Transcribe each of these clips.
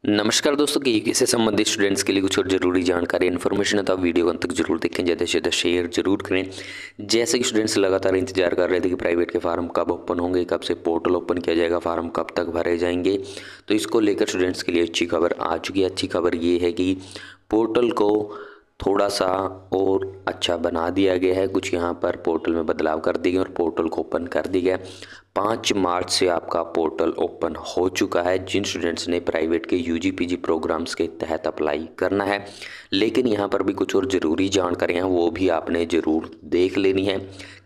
नमस्कार दोस्तों, के से संबंधित स्टूडेंट्स के लिए कुछ और ज़रूरी जानकारी इन्फॉर्मेशन है तो आप वीडियो को अंत तक जरूर देखें, ज़्यादा से ज़्यादा शेयर जरूर करें। जैसे कि स्टूडेंट्स लगातार इंतजार कर रहे थे कि प्राइवेट के फार्म कब ओपन होंगे, कब से पोर्टल ओपन किया जाएगा, फार्म कब तक भरे जाएंगे, तो इसको लेकर स्टूडेंट्स के लिए अच्छी खबर आ चुकी है। अच्छी खबर ये है कि पोर्टल को थोड़ा सा और अच्छा बना दिया गया है। कुछ यहाँ पर पोर्टल में बदलाव कर दिए गए और पोर्टल को ओपन कर दिया गया। 5 मार्च से आपका पोर्टल ओपन हो चुका है। जिन स्टूडेंट्स ने प्राइवेट के यूजी पीजी प्रोग्राम्स के तहत अप्लाई करना है, लेकिन यहाँ पर भी कुछ और ज़रूरी जानकारियाँ वो भी आपने ज़रूर देख लेनी है।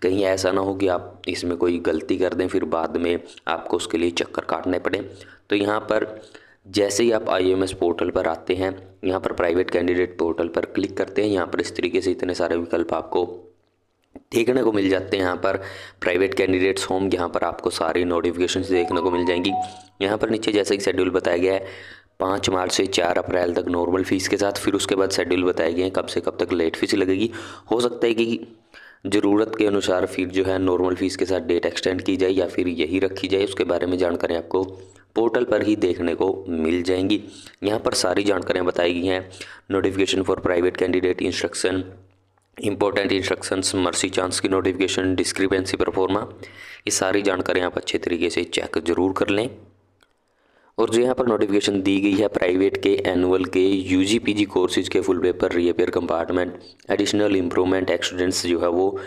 कहीं ऐसा ना हो कि आप इसमें कोई गलती कर दें फिर बाद में आपको उसके लिए चक्कर काटने पड़े। तो यहाँ पर जैसे ही आप IMS पोर्टल पर आते हैं, यहाँ पर प्राइवेट कैंडिडेट पोर्टल पर क्लिक करते हैं, यहाँ पर इस तरीके से इतने सारे विकल्प आपको देखने को मिल जाते हैं। यहाँ पर प्राइवेट कैंडिडेट्स होम, यहाँ पर आपको सारी नोटिफिकेशंस देखने को मिल जाएंगी। यहाँ पर नीचे जैसे कि शेड्यूल बताया गया है 5 मार्च से 4 अप्रैल तक नॉर्मल फीस के साथ, फिर उसके बाद शेड्यूल बताए गए हैं कब से कब तक लेट फीस लगेगी। हो सकता है कि ज़रूरत के अनुसार फिर जो है नॉर्मल फीस के साथ डेट एक्सटेंड की जाए या फिर यही रखी जाए, उसके बारे में जानकारी आपको पोर्टल पर ही देखने को मिल जाएंगी। यहाँ पर सारी जानकारियाँ बताई गई हैं। Notification for private candidate, instruction, important instructions, mercy chance की नोटिफिकेशन, डिस्क्रिपेंसी परफॉर्मा, ये सारी जानकारियाँ आप अच्छे तरीके से चेक ज़रूर कर लें। और जो यहाँ पर नोटिफिकेशन दी गई है प्राइवेट के एनुअल के यूजी पीजी कोर्सेज के full paper, reappear compartment, additional improvement students जो है वो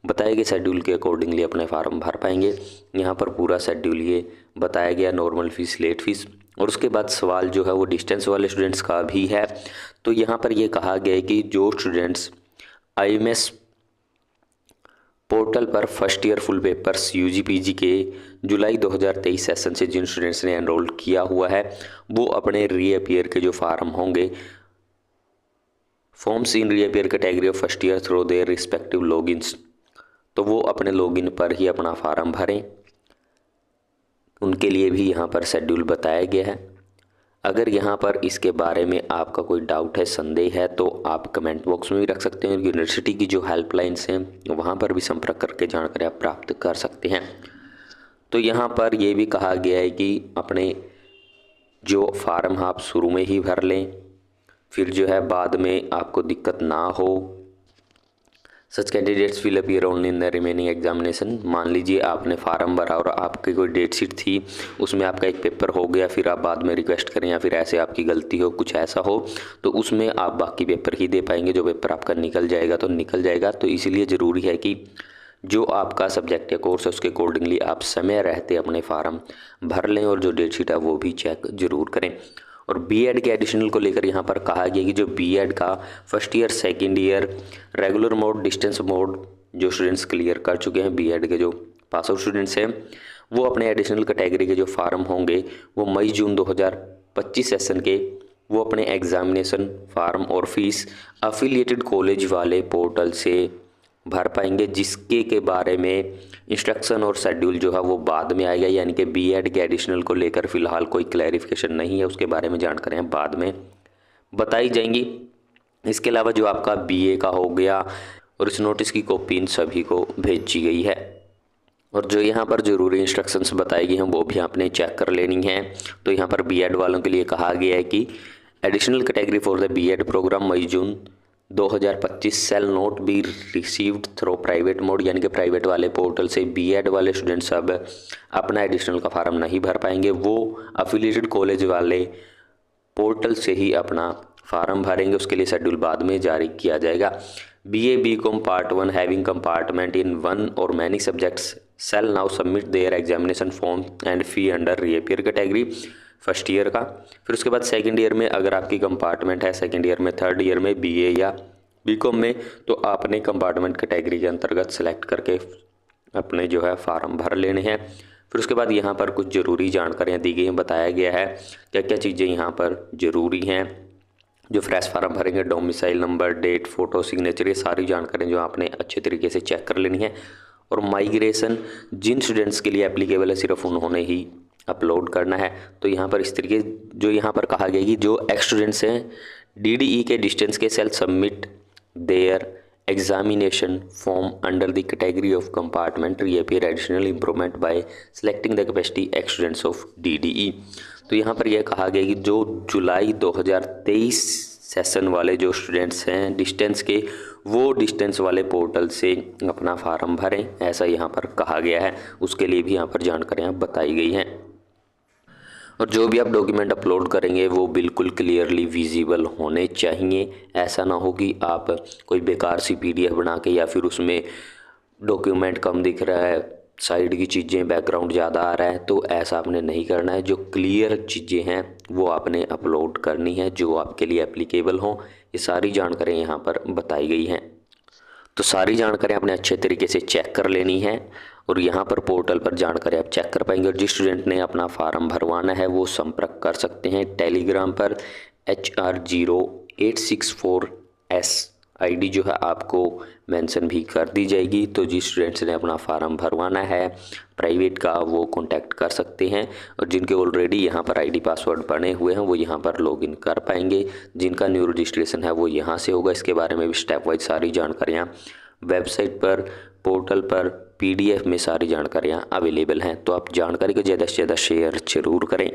बताए गए शेड्यूल के अकॉर्डिंगली अपने फार्म भर पाएंगे। यहाँ पर पूरा शेड्यूल ये बताया गया, नॉर्मल फीस, लेट फीस, और उसके बाद सवाल जो है वो डिस्टेंस वाले स्टूडेंट्स का भी है। तो यहाँ पर ये कहा गया है कि जो स्टूडेंट्स IMS पोर्टल पर first year full papers UG PG के जुलाई 2023 सेशन से जिन स्टूडेंट्स ने एनरोल किया हुआ है वो अपने रीअपियर के जो फार्म होंगे, forms in reappear category of first year through their respective logins, तो वो अपने लॉगिन पर ही अपना फार्म भरें। उनके लिए भी यहाँ पर शेड्यूल बताया गया है। अगर यहाँ पर इसके बारे में आपका कोई डाउट है, संदेह है, तो आप कमेंट बॉक्स में भी रख सकते हैं। यूनिवर्सिटी की जो हेल्पलाइंस हैं वहाँ पर भी संपर्क करके जानकारी आप प्राप्त कर सकते हैं। तो यहाँ पर ये भी कहा गया है कि अपने जो फार्म आप शुरू में ही भर लें, फिर जो है बाद में आपको दिक्कत ना हो। Such candidates will appear only in the remaining examination. मान लीजिए आपने फार्म भरा और आपकी कोई डेट शीट थी, उसमें आपका एक पेपर हो गया, फिर आप बाद में रिक्वेस्ट करें या फिर ऐसे आपकी गलती हो, कुछ ऐसा हो, तो उसमें आप बाकी पेपर ही दे पाएंगे। जो पेपर आपका निकल जाएगा तो निकल जाएगा। तो इसीलिए ज़रूरी है कि जो आपका सब्जेक्ट या कोर्स है उसके अकॉर्डिंगली आप समय रहते अपने फार्म भर लें और जो डेट शीट है वो भी चेक ज़रूर करें। और बीएड के एडिशनल को लेकर यहाँ पर कहा गया कि जो बीएड का first year, second year, regular mode, distance mode जो स्टूडेंट्स क्लियर कर चुके हैं, बीएड के जो पास आउट स्टूडेंट्स हैं, वो अपने एडिशनल कैटेगरी के जो फार्म होंगे वो मई जून 2025 सेशन के वो अपने एग्जामिनेशन फार्म और फीस अफिलिएटेड कॉलेज वाले पोर्टल से भर पाएंगे, जिसके के बारे में इंस्ट्रक्शन और शेड्यूल जो है वो बाद में आएगा। यानी कि बीएड के एडिशनल को लेकर फ़िलहाल कोई क्लैरिफिकेशन नहीं है, उसके बारे में जानकारियाँ बाद में बताई जाएंगी। इसके अलावा जो आपका बीए का हो गया और इस नोटिस की कॉपी इन सभी को भेजी गई है। और जो यहाँ पर ज़रूरी इंस्ट्रक्शंस बताई गई हैं वो भी आपने चेक कर लेनी है। तो यहाँ पर बीएड वालों के लिए कहा गया है कि additional category for the BEd program May June 2025 shall not be received through private mode, यानी कि प्राइवेट वाले पोर्टल से बीएड वाले स्टूडेंट्स अब अपना एडिशनल का फार्म नहीं भर पाएंगे, वो अफिलिएटेड कॉलेज वाले पोर्टल से ही अपना फार्म भरेंगे। उसके लिए शेड्यूल बाद में जारी किया जाएगा। BA BCom part 1 having compartment in 1 और many subjects shall now submit their examination form and fee under reappear category first year का। फिर उसके बाद सेकंड ईयर में अगर आपकी कंपार्टमेंट है, सेकंड ईयर में, थर्ड ईयर में BA या BCom में, तो आपने कंपार्टमेंट कैटेगरी के अंतर्गत सेलेक्ट करके अपने जो है फार्म भर लेने हैं। फिर उसके बाद यहाँ पर कुछ ज़रूरी जानकारियाँ दी गई हैं, बताया गया है क्या क्या चीज़ें यहाँ पर ज़रूरी हैं। जो फ्रेश फार्म भरेंगे, domicile number, date, photo, signature, ये सारी जानकारियाँ जो आपने अच्छे तरीके से चेक कर लेनी है। और माइग्रेशन जिन स्टूडेंट्स के लिए एप्लीकेबल है सिर्फ उन्होंने ही अपलोड करना है। तो यहाँ पर इस तरीके जो यहाँ पर कहा गया कि जो एक्स स्टूडेंट्स हैं DDE के डिस्टेंस के shall submit their examination form under the category of compartment reappear additional improvement by selecting the capacity ex students of DDE। तो यहाँ पर यह कहा गया कि जो जुलाई 2023 सेशन वाले जो स्टूडेंट्स हैं डिस्टेंस के, वो डिस्टेंस वाले पोर्टल से अपना फार्म भरें, ऐसा यहाँ पर कहा गया है। उसके लिए भी यहाँ पर जानकारियाँ बताई गई हैं। और जो भी आप डॉक्यूमेंट अपलोड करेंगे वो बिल्कुल क्लियरली विजिबल होने चाहिए। ऐसा ना हो कि आप कोई बेकार सी PDF बना के या फिर उसमें डॉक्यूमेंट कम दिख रहा है, साइड की चीज़ें बैकग्राउंड ज़्यादा आ रहा है, तो ऐसा आपने नहीं करना है। जो क्लियर चीज़ें हैं वो आपने अपलोड करनी है जो आपके लिए एप्लीकेबल हों। ये सारी जानकारियाँ यहाँ पर बताई गई हैं। तो सारी जानकारी आपने अच्छे तरीके से चेक कर लेनी है और यहाँ पर पोर्टल पर जानकारी आप चेक कर पाएंगे। और जिस स्टूडेंट ने अपना फार्म भरवाना है वो संपर्क कर सकते हैं टेलीग्राम पर। HR0864S ID जो है आपको मेंशन भी कर दी जाएगी। तो जिस स्टूडेंट्स ने अपना फार्म भरवाना है प्राइवेट का वो कांटेक्ट कर सकते हैं। और जिनके ऑलरेडी यहाँ पर ID पासवर्ड बने हुए हैं वो यहाँ पर लॉगिन कर पाएंगे। जिनका न्यू रजिस्ट्रेशन है वो यहाँ से होगा। इसके बारे में भी स्टेप वाइज सारी जानकारियाँ वेबसाइट पर, पोर्टल पर, PDF में सारी जानकारियाँ अवेलेबल हैं। तो आप जानकारी को ज़्यादा से ज़्यादा शेयर जरूर करें।